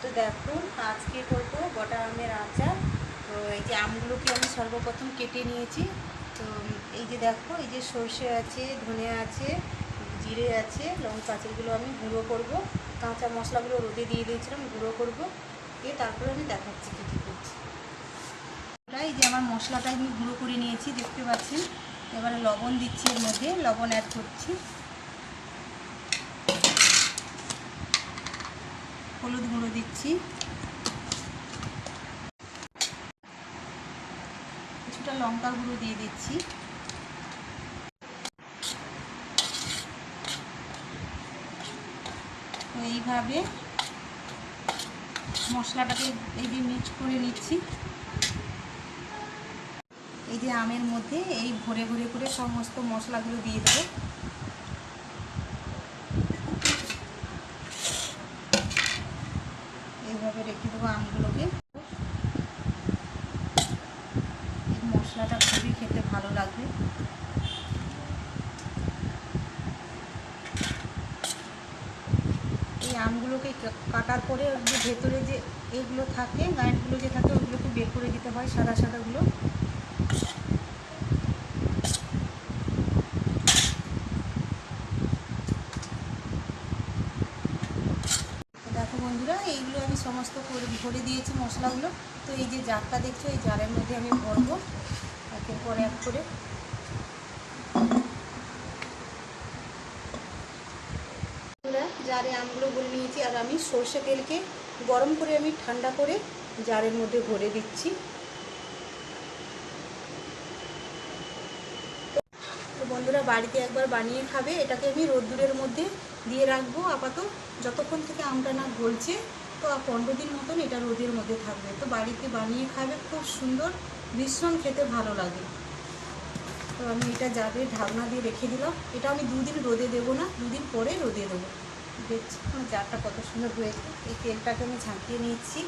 তো দেখুন আজকে করবো গোটা আমের আচার। তো এই যে আমগুলোকে আমি সর্বপ্রথম কেটে নিয়েছি। তো এই যে দেখো, এই যে সর্ষে আছে, ধনে আছে, জিরে আছে, লঙ্কা আছে, এগুলো আমি গুঁড়ো করব। কাঁচা মশলাগুলো রোদে দিয়ে দিয়েছিলাম, গুঁড়ো করব। দিয়ে তারপরে আমি দেখাচ্ছি কী কী করছি। এই যে আমার মশলাটা আমি গুঁড়ো করে নিয়েছি, দেখতে পাচ্ছেন। এবারে লবণ দিচ্ছি, এর মধ্যে লবণ অ্যাড করছি, হলুদ গুঁড়ো দিচ্ছি, কিছুটা লঙ্কা গুঁড়ো দিয়ে দিচ্ছি। তো এইভাবে মশলাটাকে এই যে মিক্স করে নিচ্ছি। এই যে আমের মধ্যে এই ভরে ভরে করে সমস্ত মশলাগুলো দিয়ে দেবো। এইভাবে রেখে দেবো আমগুলোকে। এই মশলাটা খুবই খেতে ভালো লাগবে। এই আমগুলোকে কাটার পরে যে ভেতরে যে এইগুলো থাকে, গাঁটগুলো যে থাকে, ওইগুলোকে বের করে দিতে হয়, সাদা সাদাগুলো। দেখো বন্ধুরা, এইগুলো আমি সমস্ত করে ভরে দিয়েছি মশলাগুলো। তো এই যে জারটা দেখছো, এই জারের মধ্যে আমি ভরবো একের পর এক করে। জারে আমগুলো ভরে নিয়েছি, আর আমি সর্ষে তেলকে গরম করে আমি ঠান্ডা করে জারের মধ্যে ভরে দিচ্ছি। তো বন্ধুরা, বাড়িতে একবার বানিয়ে খাবে। এটাকে আমি রোদ্দুরের মধ্যে দিয়ে রাখবো আপাতত, যতক্ষণ থেকে আমটা না গলছে। তো 15 দিন মতন এটা রোদের মধ্যে থাকবে। তো বাড়িতে বানিয়ে খাবে, খুব সুন্দর, ভীষণ খেতে ভালো লাগে। তো আমি এটা জারে ঢাকনা দিয়ে রেখে দিলাম। এটা আমি 2 দিন রোদে দেবো না, 2 দিন পরে রোদে দেবো। দেখছি আমার জারটা কত সুন্দর হয়েছে। এই তেলটাকে আমি ঝাঁকিয়ে নিচ্ছি।